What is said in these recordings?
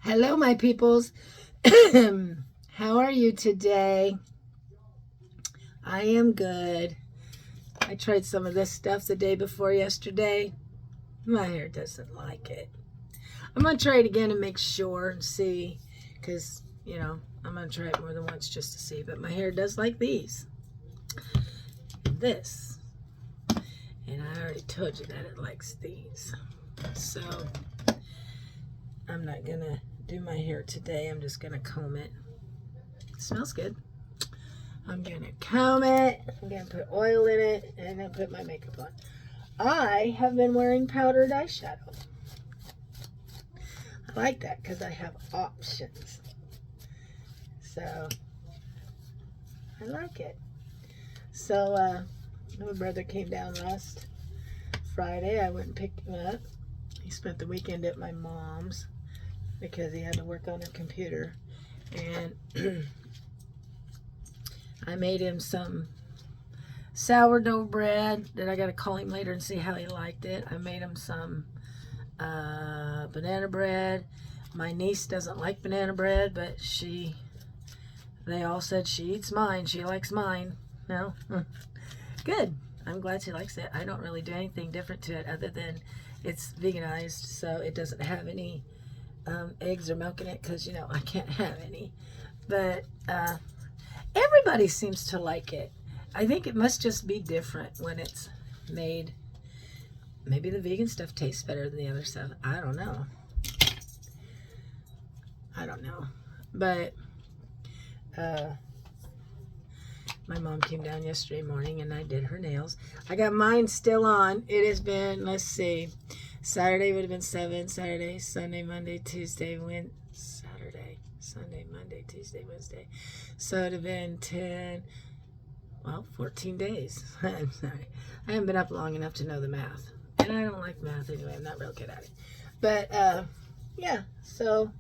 Hello, my peoples. How are you today? I am good. I tried some of this stuff the day before yesterday. My hair doesn't like it. I'm going to try it again and make sure and see because, I'm going to try it more than once just to see. But my hair does like these. This. And I already told you that it likes these. So I'm not going to do my hair today. I'm just going to comb it. It smells good. I'm going to comb it. I'm going to put oil in it and then put my makeup on. I have been wearing powdered eyeshadow. I like that because I have options. So, I like it. So, my brother came down last Friday. I went and picked him up. He spent the weekend at my mom's because he had to work on her computer. And I made him some sourdough bread that I got to call him later and see how he liked it. I made him some banana bread. My niece doesn't like banana bread, but they all said she eats mine. She likes mine. No? Good. I'm glad she likes it. I don't really do anything different to it other than it's veganized, so it doesn't have any eggs or milk in it because, I can't have any. But everybody seems to like it. I think it must just be different when it's made. Maybe the vegan stuff tastes better than the other stuff. I don't know. But my mom came down yesterday morning and I did her nails. I got mine still on. It has been, let's see, Saturday would have been 7, Saturday, Sunday, Monday, Tuesday, Saturday, Sunday, Monday, Tuesday, Wednesday. So it would have been 10, 14 days. I'm sorry. I haven't been up long enough to know the math. And I don't like math anyway. I'm not real good at it. But, yeah. So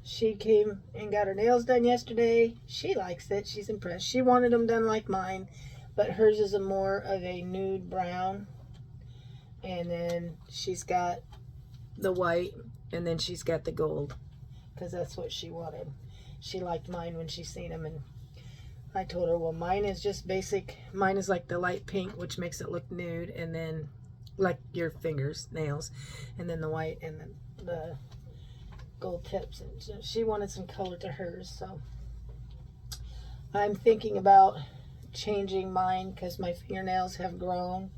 she came and got her nails done yesterday. She likes it. She's impressed. She wanted them done like mine. But hers is more of a nude brown. And then she's got the white. And then she's got the gold. Because that's what she wanted. She liked mine when she seen them. And I told her, well, mine is just basic. Mine is like the light pink, which makes it look nude, and then like your fingers, nails, and then the white and then the gold tips. And so she wanted some color to hers, so I'm thinking about changing mine because my fingernails have grown,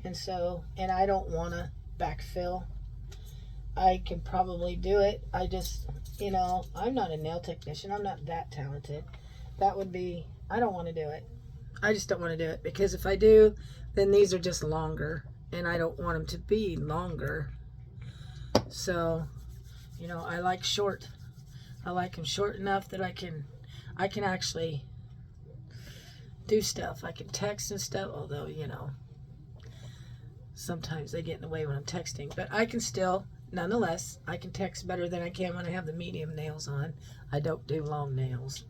and I don't want to backfill. I can probably do it. I just, I'm not a nail technician. I'm not that talented. I don't want to do it. I just don't want to do it because if I do, then these are just longer and I don't want them to be longer. So, I like short. I like them short enough that I can actually do stuff. I can text and stuff, although, sometimes they get in the way when I'm texting, but I can still, nonetheless, I can text better than I can when I have the medium nails on. I don't do long nails.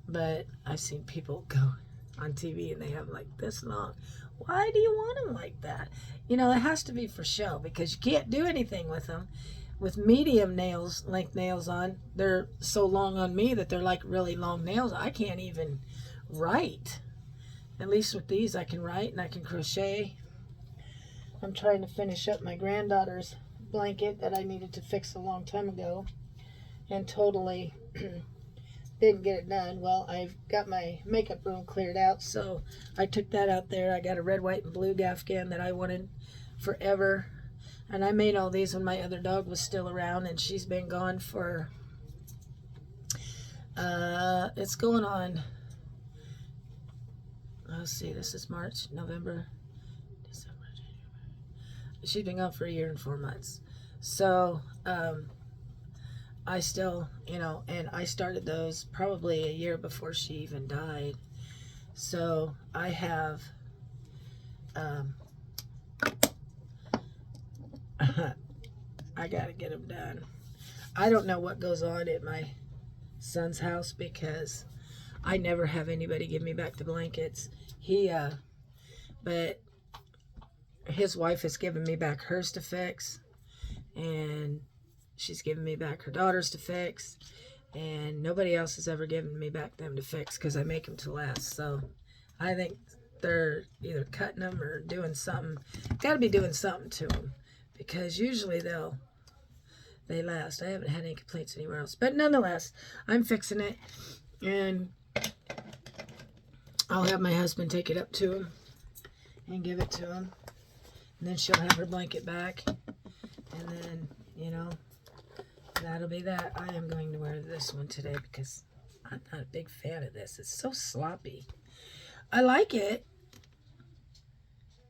But I've seen people go on TV and they have like this long. Why do you want them like that? It has to be for show because you can't do anything with them. With medium nails, length nails on, they're so long on me that they're like really long nails. I can't even write. At least with these I can write and I can crochet. I'm trying to finish up my granddaughter's blanket that I needed to fix a long time ago and totally didn't get it done. Well, I've got my makeup room cleared out, so I took that out there. I got a red, white, and blue Afghan that I wanted forever, and I made all these when my other dog was still around, and she's been gone for, it's going on, let's see, this is March, November, December, January. She's been gone for a year and 4 months. So, I still, and I started those probably a year before she even died. So I have, I gotta get them done. I don't know what goes on at my son's house because I never have anybody give me back the blankets. But his wife has given me back hers to fix, and she's given me back her daughters to fix, and nobody else has ever given me back them to fix because I make them to last. So I think they're either cutting them or doing something. Got to be doing something to them, because usually they last. I haven't had any complaints anywhere else, but nonetheless, I'm fixing it, and I'll have my husband take it up to him and give it to him, and then she'll have her blanket back, and then, you know, that'll be that. I am going to wear this one today because I'm not a big fan of this. It's so sloppy. I like it,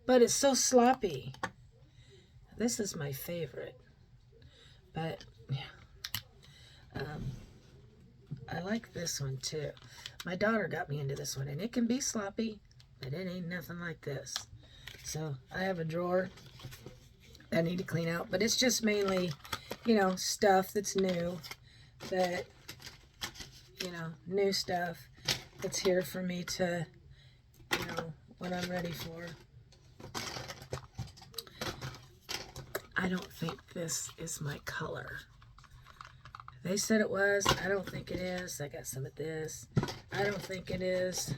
but it's so sloppy. This is my favorite, but yeah, I like this one too. My daughter got me into this one, and it can be sloppy, but it ain't nothing like this. So I have a drawer I need to clean out, but it's just mainly, you know, stuff that's new, that, you know, new stuff that's here for me to, you know, when I'm ready for. I don't think this is my color. They said it was. I don't think it is. I got some of this. I don't think it is.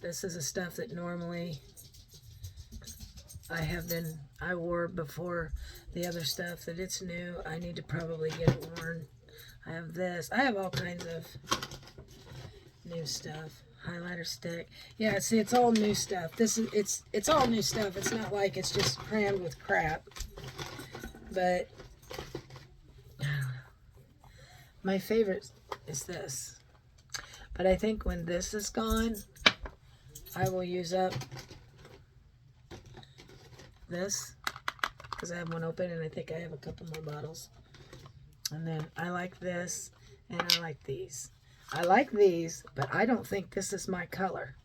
This is the stuff that normally I wore before the other stuff, that it's new. I need to probably get it worn. I have this. I have all kinds of new stuff. Highlighter stick. Yeah, see, it's all new stuff. It's all new stuff. It's not like it's just crammed with crap. But I don't know. My favorite is this. But I think when this is gone, I will use up this, because I have one open and I think I have a couple more bottles. And then I like this, and I like these. I like these, but I don't think this is my color.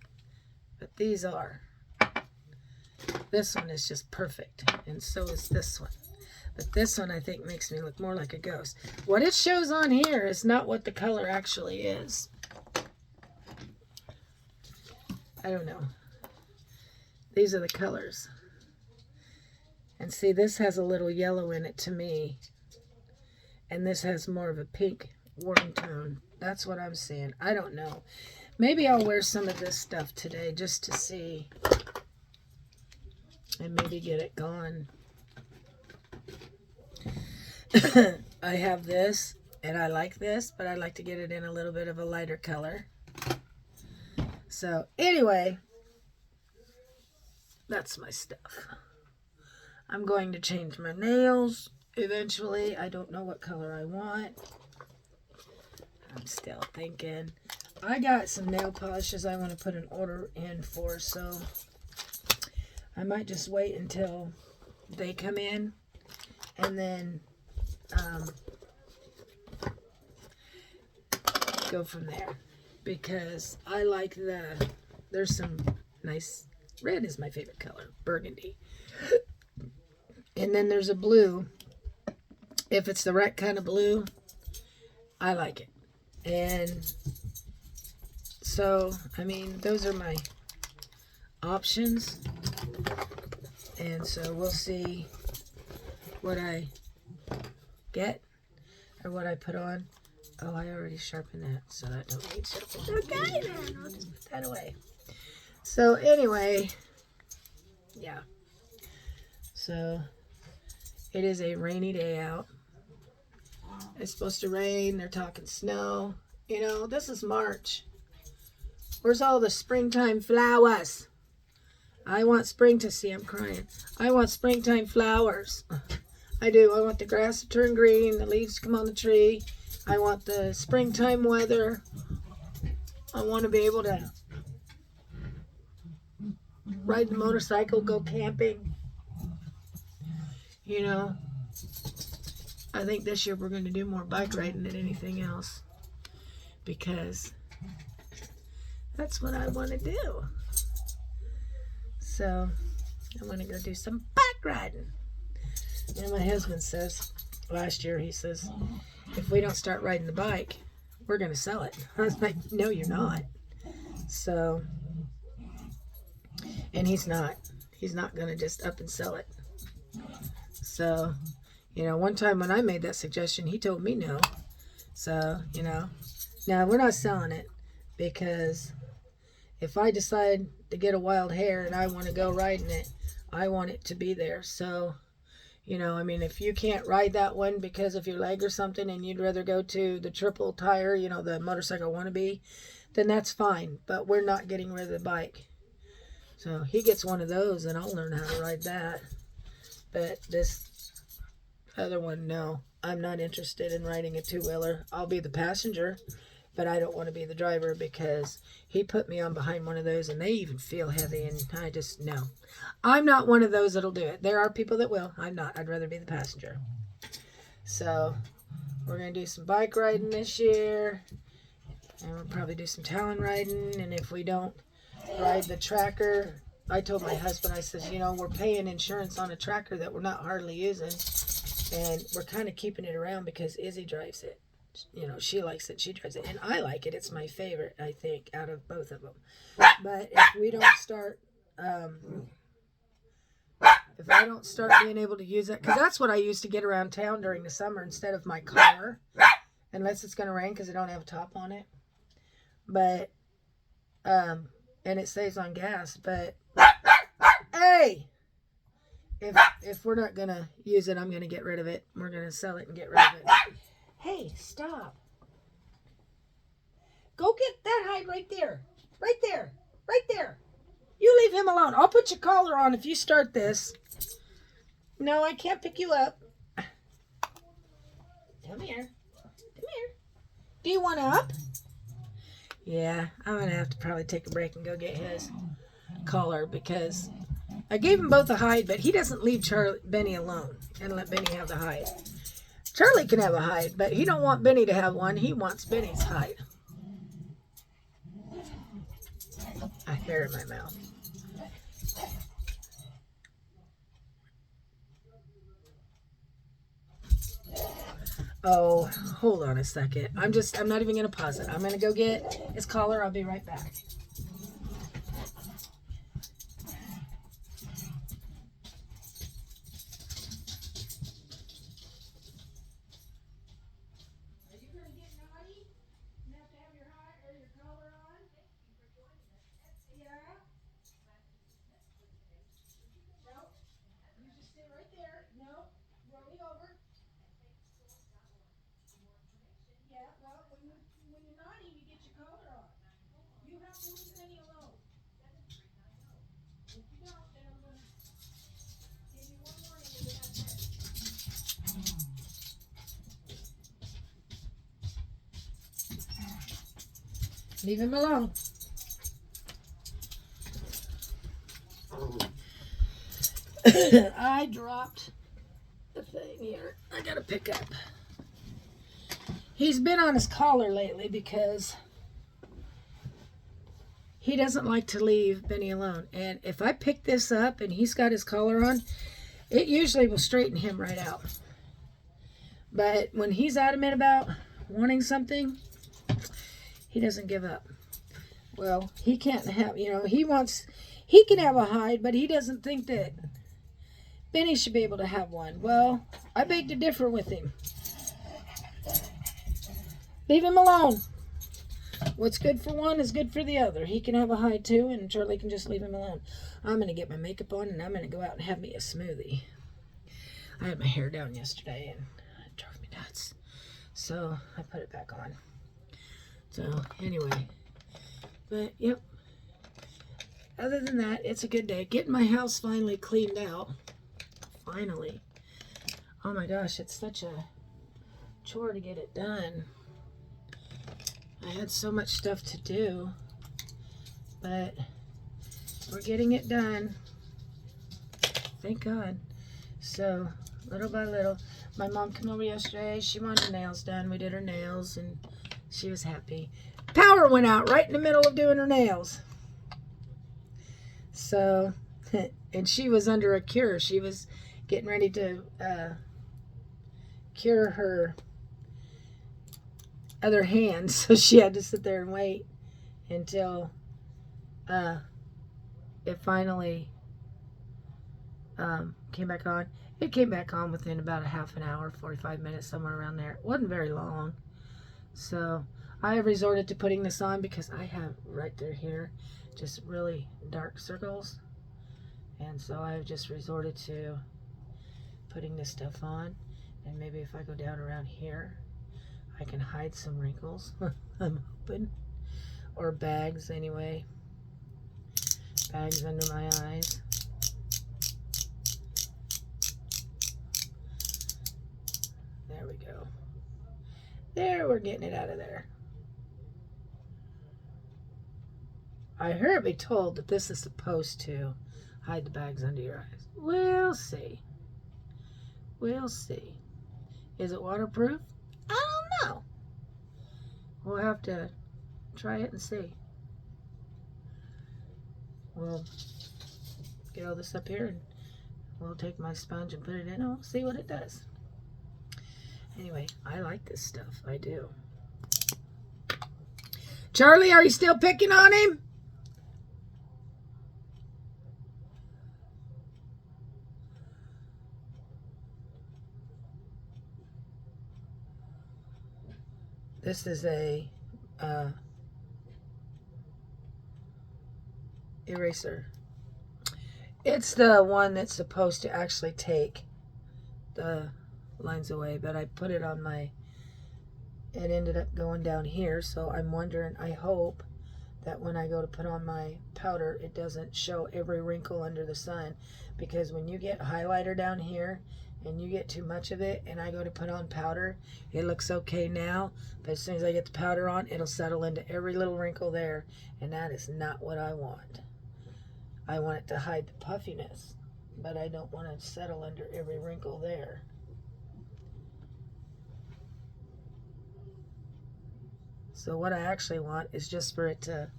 But these are. This one is just perfect, and so is this one. But this one, I think, makes me look more like a ghost. What it shows on here is not what the color actually is. I don't know. These are the colors. And see, this has a little yellow in it to me. And this has more of a pink warm tone. That's what I'm seeing. I don't know. Maybe I'll wear some of this stuff today just to see. And maybe get it gone. I have this, and I like this, but I like to get it in a little bit of a lighter color. So anyway, that's my stuff. I'm going to change my nails eventually. I don't know what color I want. I'm still thinking. I got some nail polishes I want to put an order in for, so I might just wait until they come in, and then go from there, because I like there's some nice, red is my favorite color, burgundy, and then there's a blue. If it's the right kind of blue, I like it. And so, I mean, those are my options, and so we'll see what I get or what I put on. Oh, I already sharpened that, so that don't need sharpened. Okay, then I'll just put that away. So anyway, yeah. So it is a rainy day out. It's supposed to rain. They're talking snow. You know, this is March. Where's all the springtime flowers? I want spring to see. I'm crying. I want springtime flowers. I do. I want the grass to turn green, the leaves to come on the tree. I want the springtime weather. I want to be able to ride the motorcycle, go camping. You know, I think this year we're going to do more bike riding than anything else, because that's what I want to do. So I want to go do some bike riding. And my husband says, last year, he says, if we don't start riding the bike, we're going to sell it. I was like, no, you're not. So, and he's not going to just up and sell it. So You know, one time when I made that suggestion, he told me no. So, you know, now we're not selling it because if I decide to get a wild hare and I want to go riding it, I want it to be there. So, you know, I mean, if you can't ride that one because of your leg or something and you'd rather go to the triple tire, you know, the motorcycle wannabe, then that's fine. But we're not getting rid of the bike. So he gets one of those and I'll learn how to ride that. But this other one, no. I'm not interested in riding a two-wheeler. I'll be the passenger, but I don't want to be the driver because he put me on behind one of those and they even feel heavy and I just, no. I'm not one of those that'll do it. There are people that will. I'm not. I'd rather be the passenger. So we're going to do some bike riding this year and we'll probably do some talon riding. And if we don't ride the tracker, I told my husband, I said, you know, we're paying insurance on a tracker that we're not hardly using. And we're kind of keeping it around because Izzy drives it. You know, she likes it. She drives it. And I like it. It's my favorite, I think, out of both of them. But if we don't start, if I don't start being able to use it, because that's what I use to get around town during the summer instead of my car. Unless it's going to rain because I don't have a top on it. But, and it saves on gas. But, hey! If we're not going to use it, I'm going to get rid of it. We're going to sell it and get rid of it. Hey, stop. Go get that hide right there. Right there. Right there. You leave him alone. I'll put your collar on if you start this. No, I can't pick you up. Come here. Come here. Do you want up? Yeah, I'm going to have to probably take a break and go get his collar because I gave him both a hide, but he doesn't leave Benny alone and let Benny have the hide. Charlie can have a hide, but he don't want Benny to have one. He wants Benny's hide. I hair in my mouth. Oh, hold on a second. I'm not even going to pause it. I'm going to go get his collar. I'll be right back. Leave him alone. I dropped the thing here. I gotta pick up. He's been on his collar lately because he doesn't like to leave Benny alone. And if I pick this up and he's got his collar on, it usually will straighten him right out. But when he's adamant about wanting something, he doesn't give up. Well, he can't have, you know, he can have a hide, but he doesn't think that Benny should be able to have one. Well, I beg to differ with him. Leave him alone. What's good for one is good for the other. He can have a hide too, and Charlie can just leave him alone. I'm going to get my makeup on, and I'm going to go out and have me a smoothie. I had my hair down yesterday, and it drove me nuts. So, I put it back on. So, anyway. But, yep. Other than that, it's a good day. Getting my house finally cleaned out. Finally. Oh my gosh, it's such a chore to get it done. I had so much stuff to do. But we're getting it done. Thank God. So, little by little. My mom came over yesterday. She wanted her nails done. We did her nails and she was happy. Power went out right in the middle of doing her nails. So, and she was under a cure. She was getting ready to cure her other hand. So she had to sit there and wait until it finally came back on. It came back on within about a half an hour, 45 minutes, somewhere around there. It wasn't very long. So I have resorted to putting this on because I have right there here just really dark circles. And so I've just resorted to putting this stuff on. And maybe if I go down around here, I can hide some wrinkles. I'm hoping. Or bags anyway. Bags under my eyes. There we go. There, we're getting it out of there. I heard be told that this is supposed to hide the bags under your eyes. We'll see. We'll see. Is it waterproof? I don't know. We'll have to try it and see. We'll get all this up here and we'll take my sponge and put it in and we'll see what it does. Anyway, I like this stuff. I do. Charlie, are you still picking on him? This is a eraser. It's the one that's supposed to actually take the lines away, but I put it on my, it ended up going down here, so I'm wondering, I hope that when I go to put on my powder, it doesn't show every wrinkle under the sun, because when you get highlighter down here and you get too much of it and I go to put on powder, it looks okay now, but as soon as I get the powder on, it'll settle into every little wrinkle there, and that is not what I want. I want it to hide the puffiness, but I don't want to settle under every wrinkle there. So what I actually want is just for it to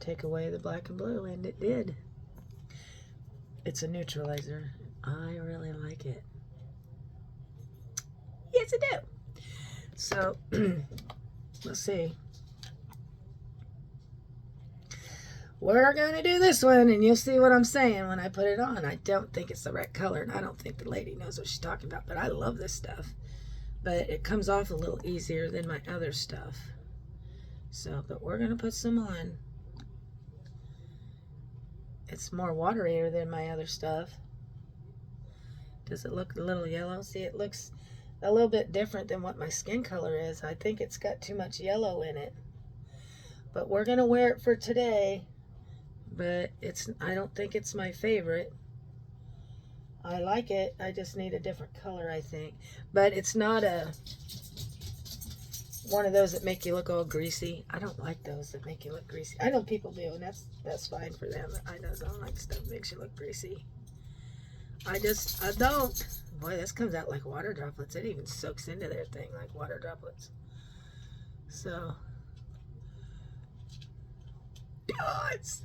take away the black and blue, and it did. It's a neutralizer. I really like it. Yes, I do. So, let's see. We're going to do this one, and you'll see what I'm saying when I put it on. I don't think it's the right color, and I don't think the lady knows what she's talking about, but I love this stuff. But it comes off a little easier than my other stuff. So, but we're going to put some on. It's more waterier than my other stuff. Does it look a little yellow? See, it looks a little bit different than what my skin color is. I think it's got too much yellow in it. But we're going to wear it for today. But I don't think it's my favorite. I like it. I just need a different color, I think. But it's not one of those that make you look all greasy. I don't like those that make you look greasy. I know people do, and that's fine for them. I don't like stuff that makes you look greasy. I don't. Boy, this comes out like water droplets. It even soaks into their thing like water droplets. So, gods.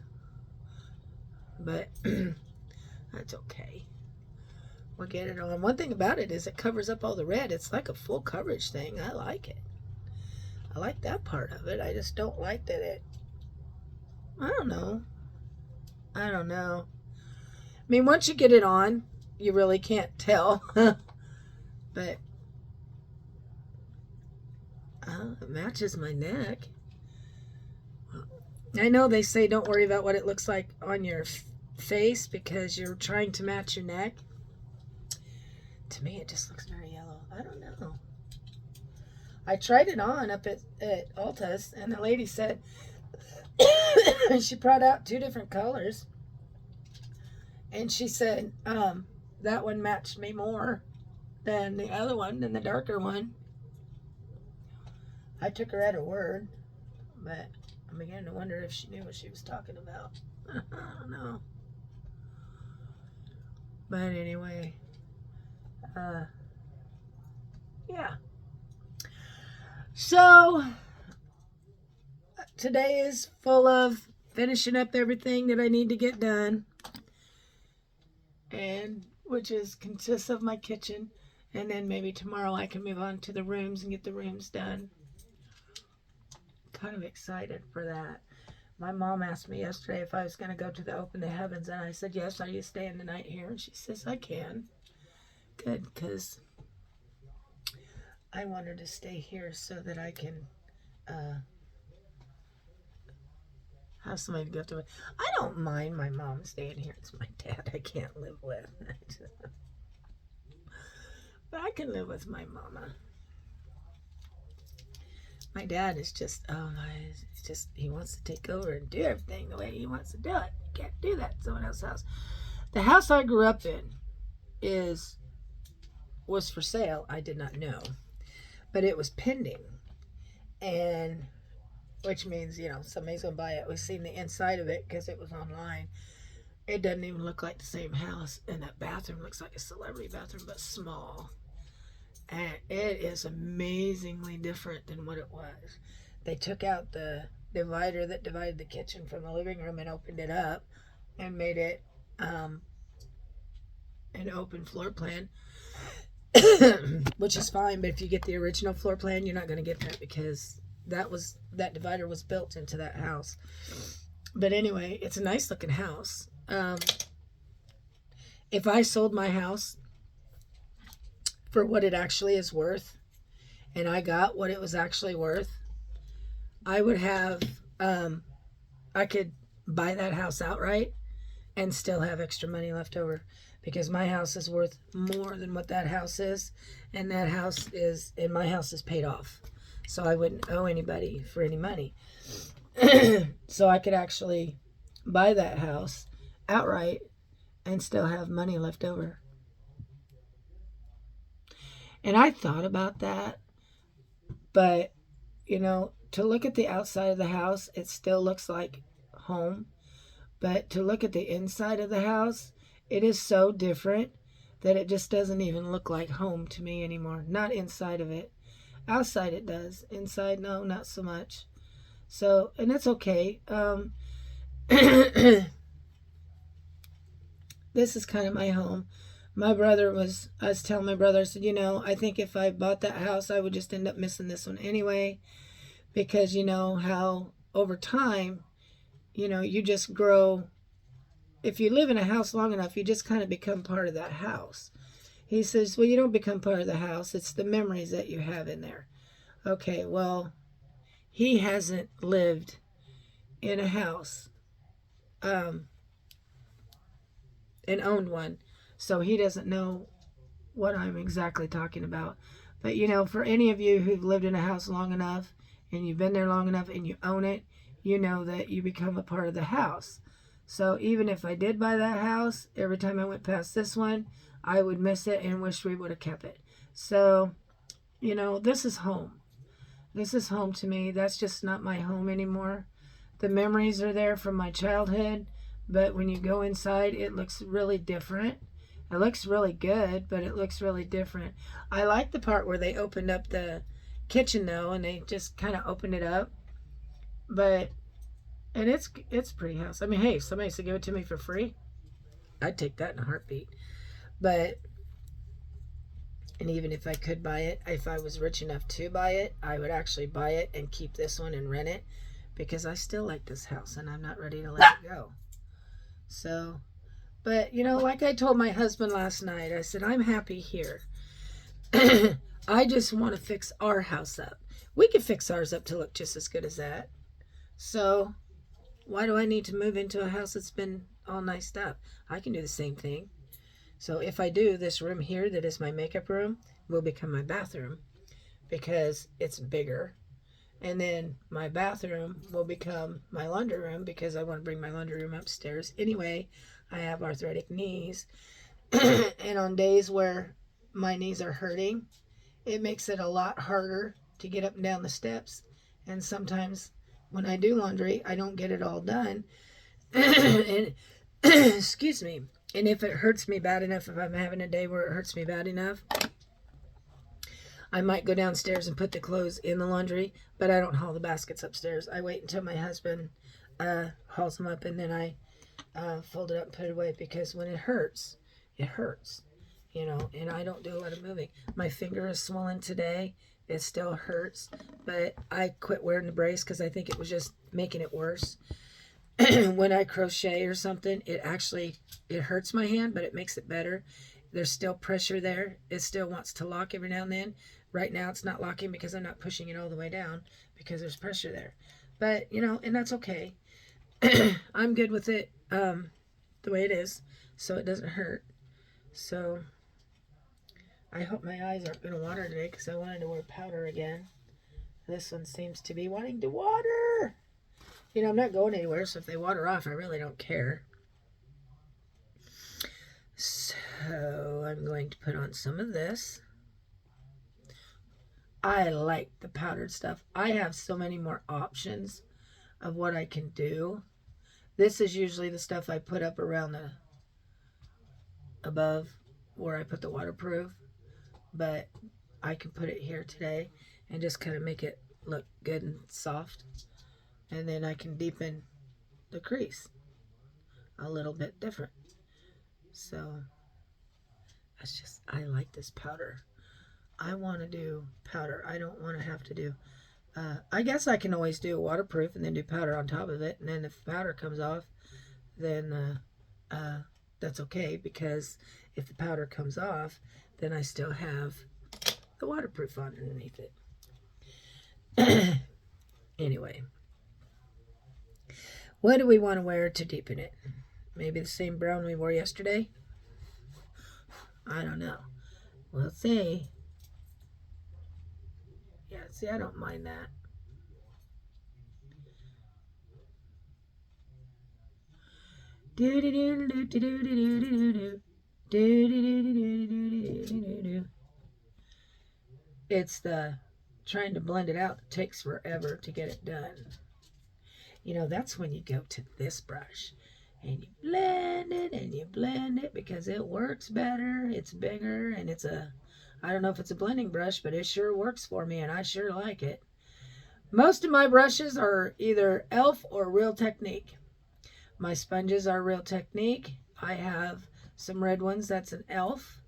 But that's okay. We'll get it on. One thing about it is it covers up all the red. It's like a full coverage thing. I like it. I like that part of it. I just don't like that I don't know. I don't know. I mean, once you get it on, you really can't tell. But it matches my neck. I know they say don't worry about what it looks like on your face because you're trying to match your neck. To me, it just looks very yellow. I don't know. I tried it on up at Ulta's, and the lady said she brought out 2 different colors. And she said that one matched me more than the other one, than the darker one. I took her at her word, but I'm beginning to wonder if she knew what she was talking about. I don't know. But anyway, yeah. So, today is full of finishing up everything that I need to get done. And which consists of my kitchen. And then maybe tomorrow I can move on to the rooms and get the rooms done. Kind of excited for that. My mom asked me yesterday if I was going to go to the Open the Heavens, and I said yes. Are you staying the night here? And she says I can. good, because I want her to stay here so that I can have somebody to go to. I don't mind my mom staying here. It's my dad I can't live with. But I can live with my mama. My dad is just, he wants to take over and do everything the way he wants to do it. You can't do that in someone else's house. The house I grew up in was for sale. I did not know, but it was pending, and which means, somebody's gonna buy it. We've seen the inside of it because it was online. It doesn't even look like the same house, and that bathroom looks like a celebrity bathroom, but small. And it is amazingly different than what it was. They took out the divider that divided the kitchen from the living room and opened it up and made it an open floor plan, which is fine. But if you get the original floor plan, you're not going to get that, because that divider was built into that house. But anyway, it's a nice looking house. If I sold my house for what it actually is worth, and I got what it was actually worth, I would have, I could buy that house outright and still have extra money left over, because my house is worth more than what that house is, and my house is paid off. So I wouldn't owe anybody for any money. So I could actually buy that house outright and still have money left over. And I thought about that, but, to look at the outside of the house, it still looks like home. But to look at the inside of the house, it is so different that it just doesn't even look like home to me anymore. Not inside of it. Outside it does. Inside, no, not so much. So, and that's okay. This is kind of my home. I was telling my brother, I said, I think if I bought that house, I would just end up missing this one anyway, because how over time, you just grow. If you live in a house long enough, you just kind of become part of that house. He says, well, you don't become part of the house. It's the memories that you have in there. Okay, well, he hasn't lived in a house and owned one. So he doesn't know what I'm exactly talking about. But, for any of you who've lived in a house long enough and you've been there long enough and you own it, you know that you become a part of the house. So even if I did buy that house, every time I went past this one, I would miss it and wish we would have kept it. So, this is home. This is home to me. That's just not my home anymore. The memories are there from my childhood, but when you go inside, it looks really different. It looks really good, but it looks really different. I like the part where they opened up the kitchen, though, and they just kind of opened it up. And it's a pretty house. I mean, hey, if somebody used to give it to me for free, I'd take that in a heartbeat. And even if I could buy it, if I was rich enough to buy it, I would actually buy it and keep this one and rent it, because I still like this house and I'm not ready to let it go. So... But, like I told my husband last night, I said, I'm happy here. I just want to fix our house up. We could fix ours up to look just as good as that. So why do I need to move into a house that's been all niced up? I can do the same thing. So if I do, this room here that is my makeup room will become my bathroom, because it's bigger. And then my bathroom will become my laundry room, because I want to bring my laundry room upstairs. Anyway, I have arthritic knees. And on days where my knees are hurting, it makes it a lot harder to get up and down the steps. And sometimes when I do laundry, I don't get it all done. And excuse me. And if it hurts me bad enough, if I'm having a day where it hurts me bad enough, I might go downstairs and put the clothes in the laundry, but I don't haul the baskets upstairs. I wait until my husband hauls them up, and then I fold it up and put it away, because when it hurts, and I don't do a lot of moving. My finger is swollen today. It still hurts, but I quit wearing the brace because I think it was just making it worse. When I crochet or something, it hurts my hand, but it makes it better. there's still pressure there. It still wants to lock every now and then. Right now it's not locking because I'm not pushing it all the way down because there's pressure there. But, you know, and that's okay. I'm good with it the way it is, so it doesn't hurt. So I hope my eyes aren't going to water today because I wanted to wear powder again. This one seems to be wanting to water. You know, I'm not going anywhere, so if they water off, I really don't care. So I'm going to put on some of this. I like the powdered stuff. I have so many more options of what I can do. This is usually the stuff I put up around the above where I put the waterproof, but I can put it here today and just kind of make it look good and soft, and then I can deepen the crease a little bit different. So that's just, I like this powder. I want to do powder. I don't want to have to do I guess I can always do a waterproof and then do powder on top of it, and then if powder comes off, then that's okay, because if the powder comes off, then I still have the waterproof on underneath it. Anyway, what do we want to wear to deepen it? Maybe the same brown we wore yesterday? I don't know. We'll see. Yeah, see, I don't mind that. It's the trying to blend it out. It takes forever to get it done. You know, that's when you go to this brush and you blend it because it works better. It's bigger, and it's a, I don't know if it's a blending brush, but it sure works for me, and I sure like it. Most of my brushes are either e.l.f. or Real Technique. My sponges are Real Technique. I have some red ones. That's an e.l.f.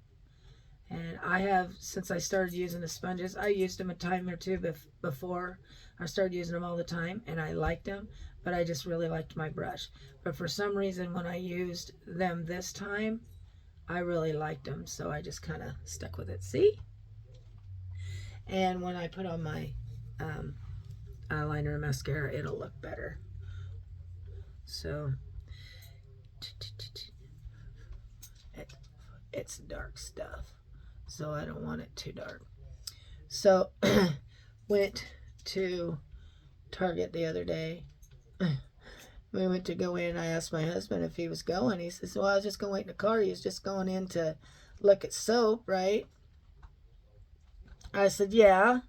And I have, since I started using the sponges, I used them a time or two before. I started using them all the time, and I liked them, but I just really liked my brush. But for some reason, when I used them this time, I really liked them, so I just kind of stuck with it. See? And when I put on my eyeliner and mascara, it'll look better. So it's dark stuff, so I don't want it too dark. So went to Target the other day. We went to go in. I asked my husband if he was going. He says, well, I was just going to wait in the car. He was just going in to look at soap, right? I said, yeah.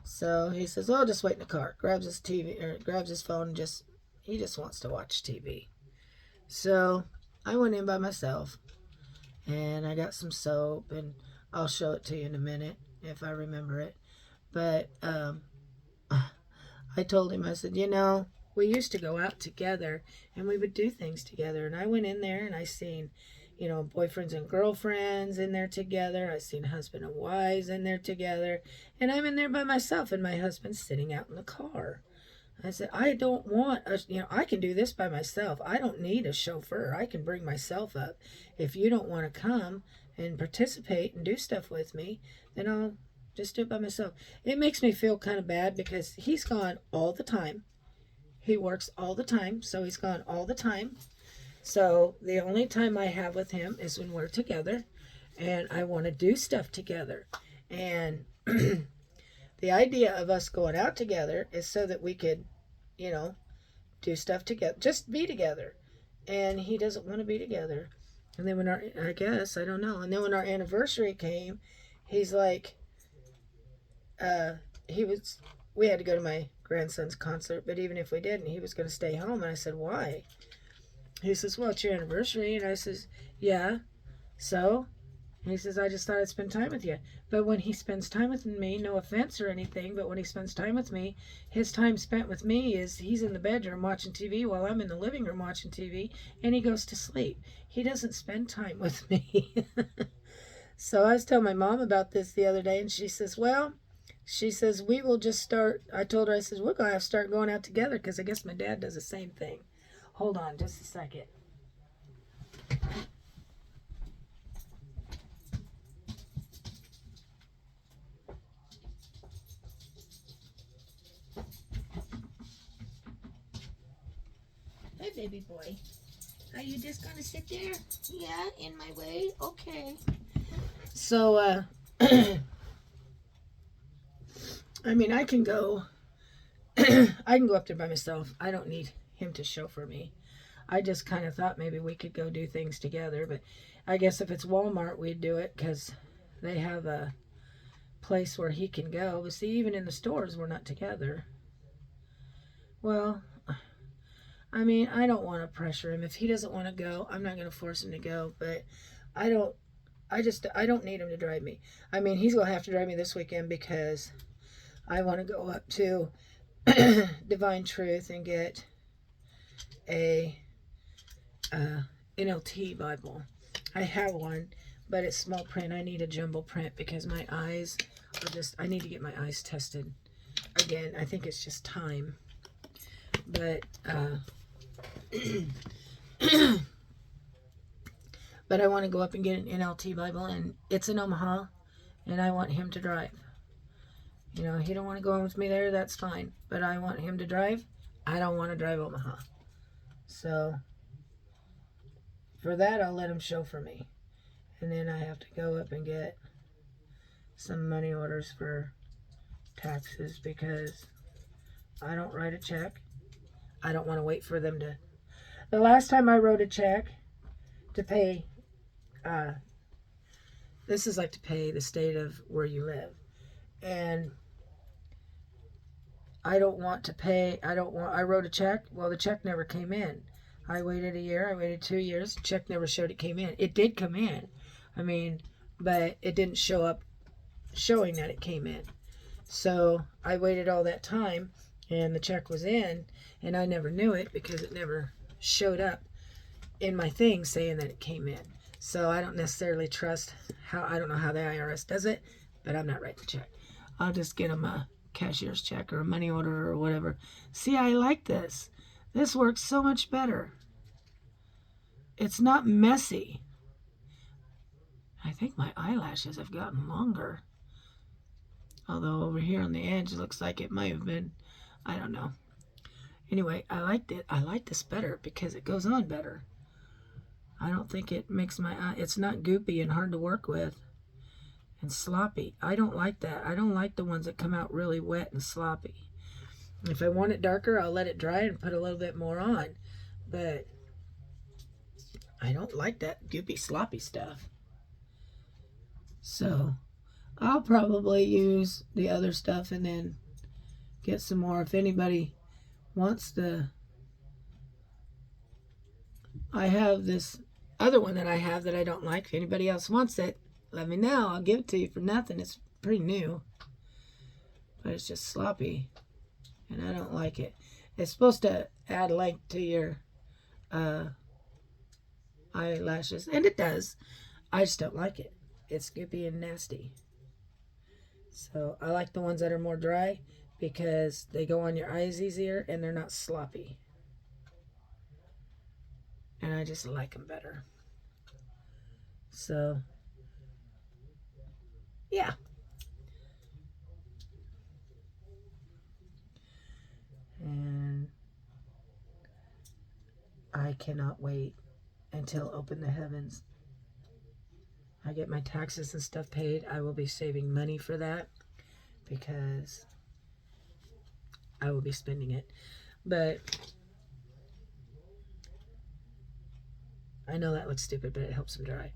So he says, well, just wait in the car. Grabs his TV, or grabs his phone, and he just wants to watch TV. So I went in by myself, and I got some soap, and I'll show it to you in a minute if I remember it. But I told him, I said, you know, we used to go out together and we would do things together. And I went in there and I seen, you know, boyfriends and girlfriends in there together. I seen husband and wives in there together. And I'm in there by myself, and my husband's sitting out in the car. I said, I don't want I can do this by myself. I don't need a chauffeur. I can bring myself up. If you don't want to come and participate and do stuff with me, then I'll just do it by myself. It makes me feel kind of bad because he's gone all the time. He works all the time, so he's gone all the time. So the only time I have with him is when we're together, and I want to do stuff together. And the idea of us going out together is so that we could, you know, do stuff together, just be together. And he doesn't want to be together. And then when I guess, I don't know. And then when our anniversary came, he's like, we had to go to my grandson's concert, but even if we didn't, he was going to stay home. And I said, why? He says, well, it's your anniversary. And I says, yeah, so? And he says, I just thought I'd spend time with you. But when he spends time with me, no offense or anything, but when he spends time with me, his time spent with me is he's in the bedroom watching TV while I'm in the living room watching TV, and he goes to sleep. He doesn't spend time with me. So I was telling my mom about this the other day, and she says, well, we will just start. I told her, I says, we're going to have to start going out together, because I guess my dad does the same thing. Hold on just a second. Hey, baby boy. Are you just gonna sit there? Yeah, in my way? Okay. So, I mean, I can go, I can go up there by myself. I don't need him to chauffeur me. I just kind of thought maybe we could go do things together, but I guess if it's Walmart, we'd do it because they have a place where he can go. But see, even in the stores, we're not together. Well, I mean, I don't want to pressure him. If he doesn't want to go, I'm not going to force him to go, but I don't, I don't need him to drive me. I mean, he's going to have to drive me this weekend because I want to go up to Divine Truth and get a NLT Bible. I have one, but it's small print. I need a jumbo print because my eyes are just, I need to get my eyes tested again. I think it's just time. But, but I want to go up and get an NLT Bible, and it's in Omaha, and I want him to drive. You know, he don't want to go with me there, that's fine. But I want him to drive. I don't want to drive Omaha. So, for that, I'll let him chauffeur me. And then I have to go up and get some money orders for taxes because I don't write a check. I don't want to wait for them to. The last time I wrote a check to pay, this is like to pay the state of where you live. And I don't want to pay, I wrote a check. Well, the check never came in. I waited a year, I waited 2 years. Check never showed it came in. It did come in. I mean, but it didn't show up showing that it came in. So I waited all that time and the check was in and I never knew it because it never showed up in my thing saying that it came in. So I don't necessarily trust I don't know how the IRS does it, but I'm not writing the check. I'll just get them a cashier's check or a money order or whatever. See, I like this. This works so much better. It's not messy. I think my eyelashes have gotten longer. Although over here on the edge looks like it might have been, I don't know. Anyway, I liked it. I like this better because it goes on better. I don't think it makes my eye, it's not goopy and hard to work with and sloppy. I don't like that. I don't like the ones that come out really wet and sloppy. If I want it darker, I'll let it dry and put a little bit more on. But I don't like that goopy, sloppy stuff. So I'll probably use the other stuff and then get some more. If anybody wants I have this other one that I have that I don't like. If anybody else wants it, let me know. I'll give it to you for nothing. It's pretty new, but it's just sloppy and I don't like it. It's supposed to add length to your eyelashes, and it does. I just don't like it. It's goopy and nasty. So I like the ones that are more dry because they go on your eyes easier and they're not sloppy. And I just like them better. So, yeah. And I cannot wait until Open the Heavens. I get my taxes and stuff paid. I will be saving money for that because I will be spending it. But I know that looks stupid, but it helps them dry.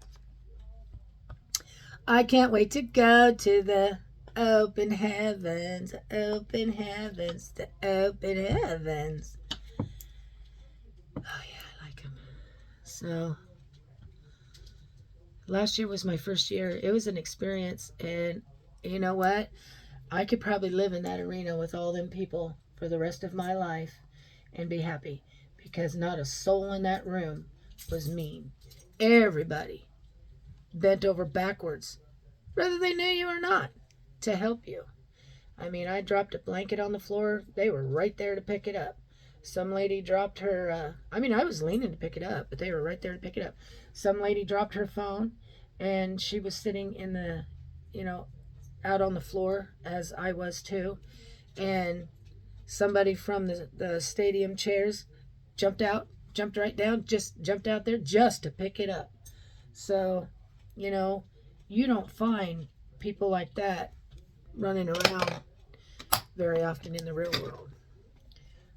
I can't wait to go to the open heavens, open heavens, the open heavens. Oh yeah, I like them. So last year was my first year. It was an experience, and you know what? I could probably live in that arena with all them people for the rest of my life and be happy because not a soul in that room was mean. Everybody bent over backwards, whether they knew you or not, to help you. I mean, I dropped a blanket on the floor. They were right there to pick it up. Some lady dropped her, I was leaning to pick it up, but they were right there to pick it up. Some lady dropped her phone, and she was sitting in the, out on the floor, as I was too. And somebody from the stadium chairs jumped right down, just jumped out there just to pick it up. So, you know, you don't find people like that running around very often in the real world.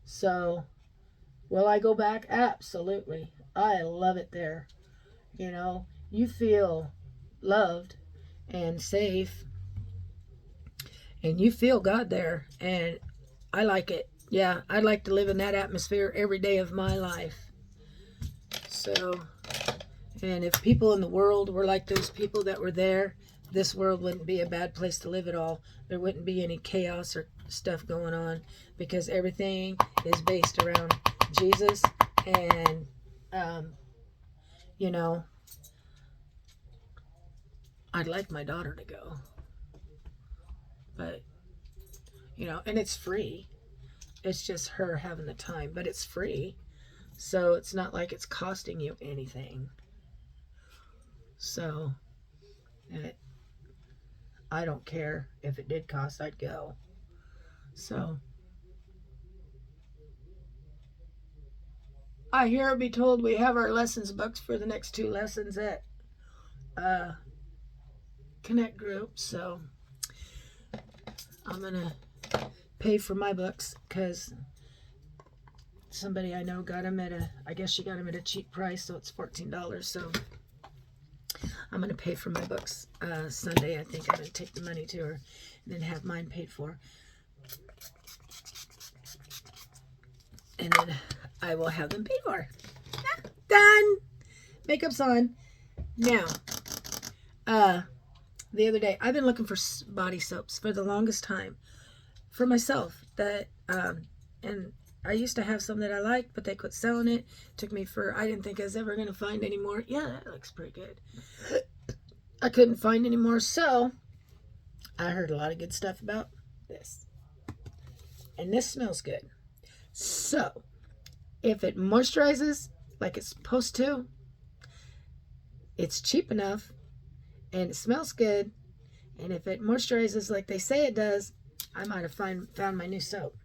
So, will I go back? Absolutely. I love it there. You know, you feel loved and safe, and you feel God there, and I like it. Yeah, I'd like to live in that atmosphere every day of my life. So, and if people in the world were like those people that were there, this world wouldn't be a bad place to live at all. There wouldn't be any chaos or stuff going on, because everything is based around Jesus. And, you know, I'd like my daughter to go. But, you know, and it's free. It's just her having the time, but it's free. So it's not like it's costing you anything. So, I don't care. If it did cost, I'd go. So, I hear it be told we have our lessons booked for the next 2 lessons at Connect Group. So, I'm going to pay for my books because somebody I know got them I guess she got them at a cheap price, so it's $14. So, I'm going to pay for my books Sunday. I think I'm going to take the money to her and then have mine paid for. And then I will have them paid for. Done. Makeup's on. Now, the other day, I've been looking for body soaps for the longest time for myself. And I used to have some that I liked, but they quit selling it. I didn't think I was ever going to find any more. Yeah, that looks pretty good. I couldn't find any more, so I heard a lot of good stuff about this. And this smells good. So, if it moisturizes like it's supposed to, it's cheap enough, and it smells good, and if it moisturizes like they say it does, I might have found my new soap.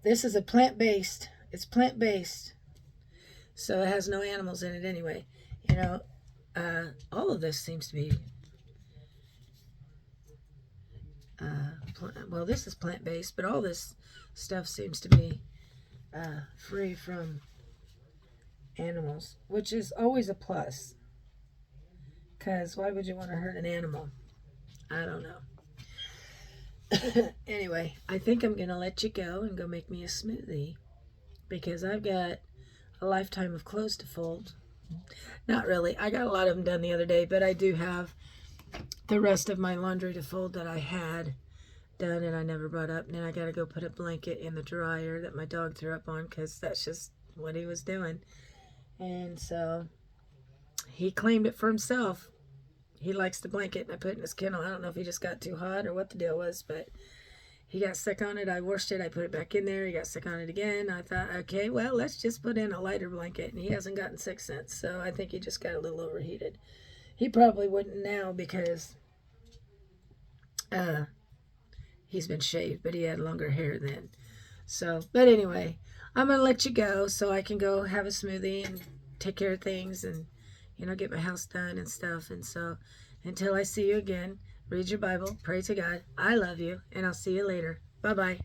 This is plant-based. It's plant-based, so it has no animals in it anyway. You know, all of this seems to be, well, this is plant-based, but all this stuff seems to be free from animals, which is always a plus, because why would you want to hurt an animal? I don't know. Anyway, I think I'm going to let you go and go make me a smoothie, because I've got a lifetime of clothes to fold. Not really. I got a lot of them done the other day, but I do have the rest of my laundry to fold that I had done and I never brought up. And then I got to go put a blanket in the dryer that my dog threw up on, because that's just what he was doing. And so he claimed it for himself. He likes the blanket, and I put it in his kennel. I don't know if he just got too hot or what the deal was, but he got sick on it. I washed it. I put it back in there. He got sick on it again. I thought, okay, well, let's just put in a lighter blanket. And he hasn't gotten sick since. So I think he just got a little overheated. He probably wouldn't now, because he's been shaved, but he had longer hair then. So, but anyway, I'm going to let you go so I can go have a smoothie and take care of things and, you know, get my house done and stuff. And so until I see you again, read your Bible, pray to God. I love you, and I'll see you later. Bye-bye.